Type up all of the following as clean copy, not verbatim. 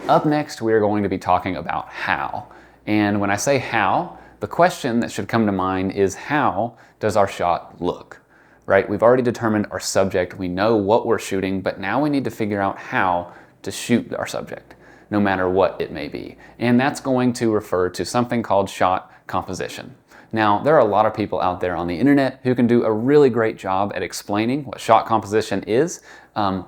Up next, we are going to be talking about how. And when I say how, the question that should come to mind is, how does our shot look? Right? We've already determined our subject, we know what we're shooting, but now we need to figure out how to shoot our subject, no matter what it may be. And that's going to refer to something called shot composition. Now, there are a lot of people out there on the internet who can do a really great job at explaining what shot composition is,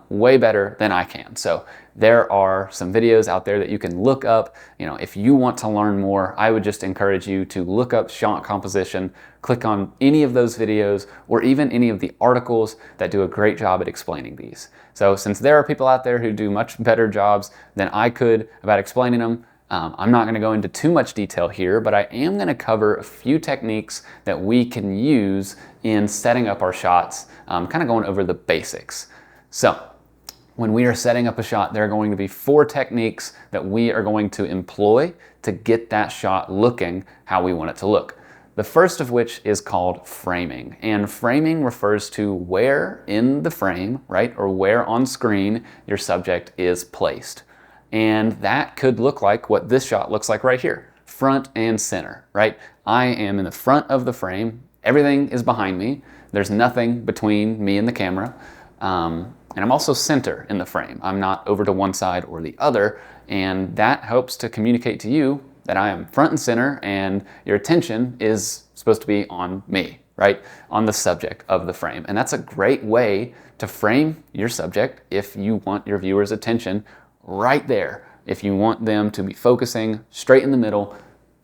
way better than I can. So there are some videos out there that you can look up. If you want to learn more, I would just encourage you to look up shot composition, click on any of those videos, or even any of the articles that do a great job at explaining these. So since there are people out there who do much better jobs than I could about explaining them, I'm not going to go into too much detail here, but I am going to cover a few techniques that we can use in setting up our shots, kind of going over the basics. So when we are setting up a shot, there are going to be 4 techniques that we are going to employ to get that shot looking how we want it to look. The first of which is called framing. And framing refers to where in the frame, right, or where on screen your subject is placed. And that could look like what this shot looks like right here, front and center, right? I am in the front of the frame. Everything is behind me. There's nothing between me and the camera. And I'm also center in the frame. I'm not over to one side or the other. And that helps to communicate to you that I am front and center and your attention is supposed to be on me, right? On the subject of the frame. And that's a great way to frame your subject if you want your viewer's attention right there. If you want them to be focusing straight in the middle,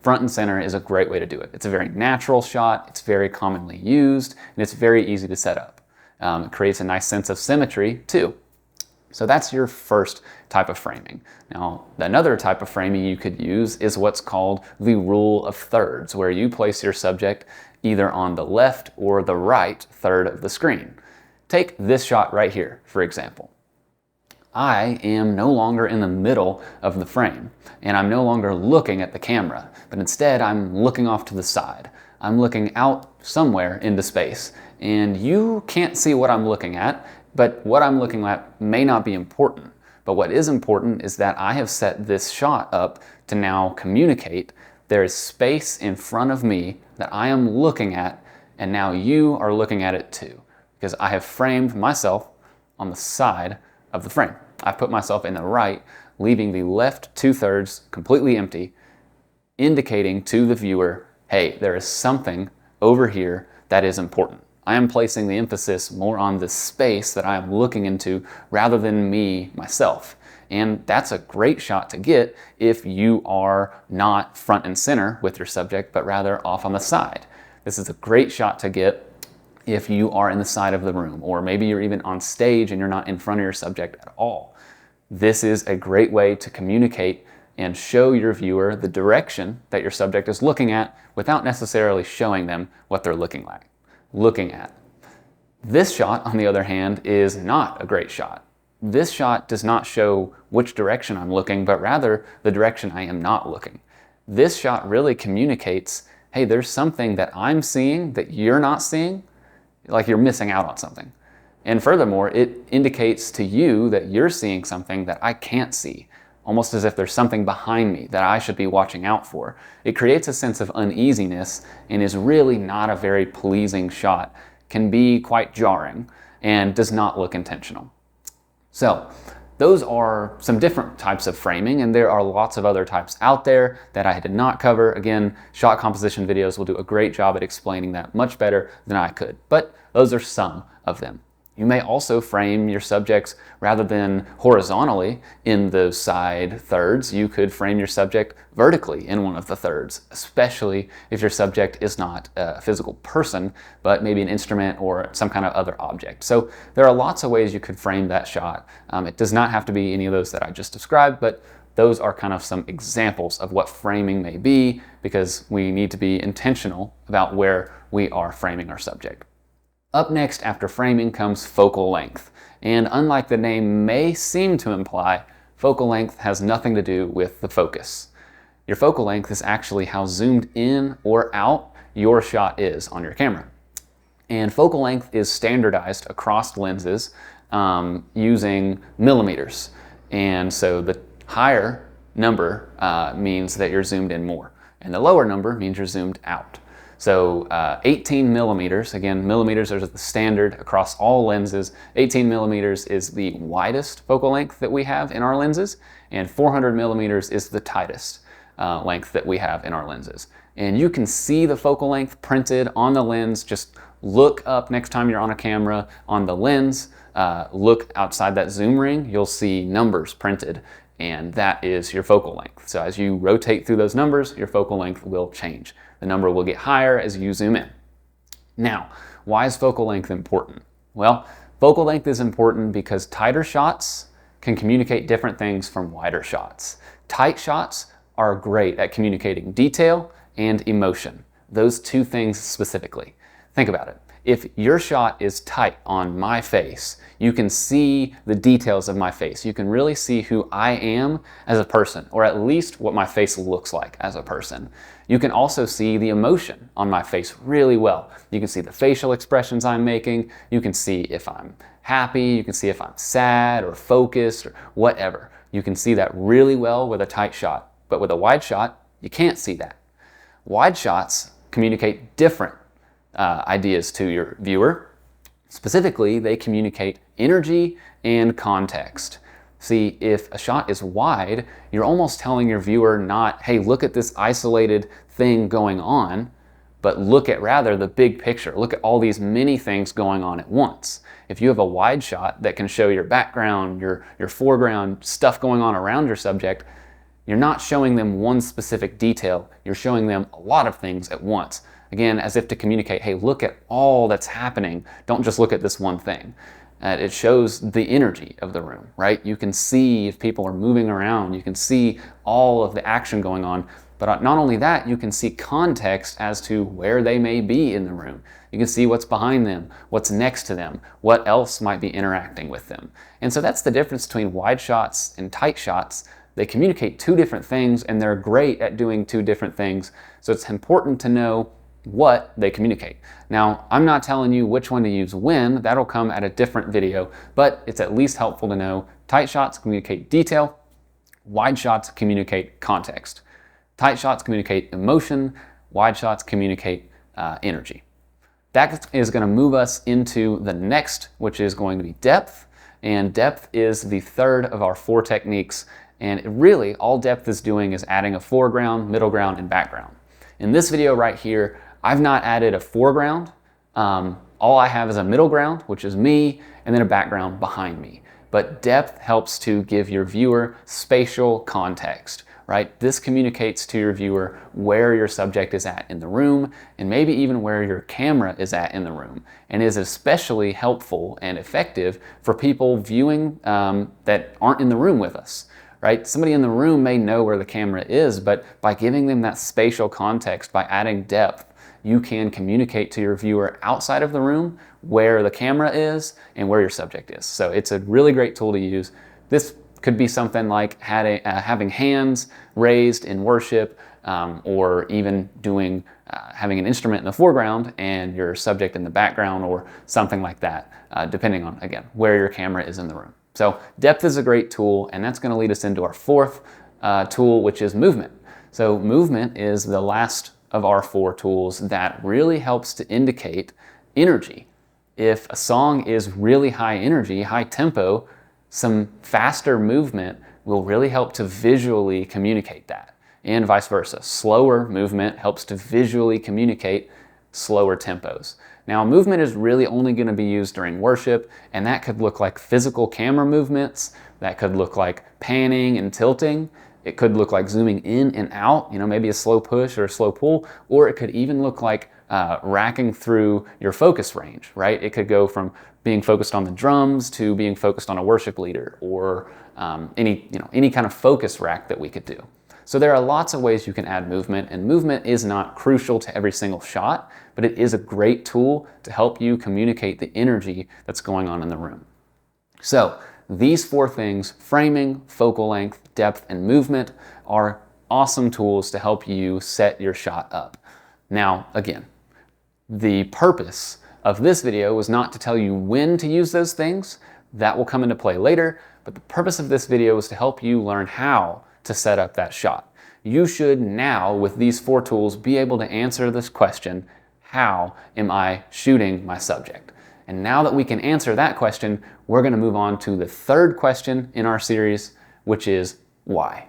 front and center is a great way to do it. It's a very natural shot, it's very commonly used, and it's very easy to set up. It creates a nice sense of symmetry too. So that's your first type of framing. Now, another type of framing you could use is what's called the rule of thirds, where you place your subject either on the left or the right third of the screen. Take this shot right here, for example. I am no longer in the middle of the frame, and I'm no longer looking at the camera, but instead I'm looking off to the side. I'm looking out somewhere into space, and you can't see what I'm looking at, but what I'm looking at may not be important. But what is important is that I have set this shot up to now communicate there is space in front of me that I am looking at, and now you are looking at it too, because I have framed myself on the side of the frame. I've put myself in the right, leaving the left 2/3 completely empty, indicating to the viewer, hey, there is something over here that is important. I am placing the emphasis more on the space that I am looking into rather than me, myself. And that's a great shot to get if you are not front and center with your subject, but rather off on the side. This is a great shot to get if you are in the side of the room, or maybe you're even on stage and you're not in front of your subject at all. This is a great way to communicate and show your viewer the direction that your subject is looking at without necessarily showing them what they're looking at. This shot, on the other hand, is not a great shot. This shot does not show which direction I'm looking, but rather the direction I am not looking. This shot really communicates, hey, there's something that I'm seeing that you're not seeing, like you're missing out on something. And furthermore, it indicates to you that you're seeing something that I can't see, almost as if there's something behind me that I should be watching out for. It creates a sense of uneasiness and is really not a very pleasing shot, can be quite jarring, and does not look intentional. So, those are some different types of framing, and there are lots of other types out there that I did not cover. Again, shot composition videos will do a great job at explaining that much better than I could, but those are some of them. You may also frame your subjects rather than horizontally in those side thirds. You could frame your subject vertically in one of the thirds, especially if your subject is not a physical person, but maybe an instrument or some kind of other object. So there are lots of ways you could frame that shot. It does not have to be any of those that I just described, but those are kind of some examples of what framing may be, because we need to be intentional about where we are framing our subject. Up next after framing comes focal length. And unlike the name may seem to imply, focal length has nothing to do with the focus. Your focal length is actually how zoomed in or out your shot is on your camera. And focal length is standardized across lenses using millimeters. And so the higher number means that you're zoomed in more, and the lower number means you're zoomed out. So 18 millimeters, again, millimeters are the standard across all lenses. 18 millimeters is the widest focal length that we have in our lenses, and 400 millimeters is the tightest length that we have in our lenses. And you can see the focal length printed on the lens. Just look up next time you're on a camera on the lens, look outside that zoom ring, you'll see numbers printed, and that is your focal length. So as you rotate through those numbers, your focal length will change. The number will get higher as you zoom in. Now, why is focal length important? Well, focal length is important because tighter shots can communicate different things from wider shots. Tight shots are great at communicating detail and emotion, those two things specifically. Think about it. If your shot is tight on my face, you can see the details of my face. You can really see who I am as a person, or at least what my face looks like as a person. You can also see the emotion on my face really well. You can see the facial expressions I'm making. You can see if I'm happy. You can see if I'm sad or focused or whatever. You can see that really well with a tight shot. But with a wide shot, you can't see that. Wide shots communicate different ideas to your viewer. Specifically, they communicate energy and context. See, if a shot is wide, you're almost telling your viewer not, hey, look at this isolated thing going on, but look at rather the big picture. Look at all these many things going on at once. If you have a wide shot that can show your background, your foreground, stuff going on around your subject, you're not showing them one specific detail, you're showing them a lot of things at once. Again, as if to communicate, hey, look at all that's happening. Don't just look at this one thing. It shows the energy of the room, right? You can see if people are moving around. You can see all of the action going on. But not only that, you can see context as to where they may be in the room. You can see what's behind them, what's next to them, what else might be interacting with them. And so that's the difference between wide shots and tight shots. They communicate two different things, and they're great at doing two different things. So it's important to know what they communicate. Now, I'm not telling you which one to use when. That'll come at a different video, but it's at least helpful to know tight shots communicate detail, wide shots communicate context. Tight shots communicate emotion, wide shots communicate energy. That is going to move us into the next, which is going to be depth. And depth is the third of our 4 techniques. And really, all depth is doing is adding a foreground, middle ground, and background. In this video right here, I've not added a foreground. All I have is a middle ground, which is me, and then a background behind me. But depth helps to give your viewer spatial context, right? This communicates to your viewer where your subject is at in the room, and maybe even where your camera is at in the room, and is especially helpful and effective for people viewing that aren't in the room with us. Right? Somebody in the room may know where the camera is, but by giving them that spatial context, by adding depth, you can communicate to your viewer outside of the room where the camera is and where your subject is. So it's a really great tool to use. This could be something like having hands raised in worship, or even having an instrument in the foreground and your subject in the background, or something like that, depending on, again, where your camera is in the room. So depth is a great tool, and that's going to lead us into our 4th tool, which is movement. So movement is the last of our 4 tools that really helps to indicate energy. If a song is really high energy, high tempo, some faster movement will really help to visually communicate that, and vice versa. Slower movement helps to visually communicate slower tempos. Now, movement is really only going to be used during worship, and that could look like physical camera movements. That could look like panning and tilting. It could look like zooming in and out, maybe a slow push or a slow pull, or it could even look like racking through your focus range, right? It could go from being focused on the drums to being focused on a worship leader, or any kind of focus rack that we could do. So there are lots of ways you can add movement, and movement is not crucial to every single shot, but it is a great tool to help you communicate the energy that's going on in the room. So these 4 things, framing, focal length, depth, and movement, are awesome tools to help you set your shot up. Now, again, the purpose of this video was not to tell you when to use those things. That will come into play later, But the purpose of this video is to help you learn how to set up that shot. You should now, with these 4 tools, be able to answer this question, how am I shooting my subject? And now that we can answer that question, we're going to move on to the 3rd question in our series, which is why.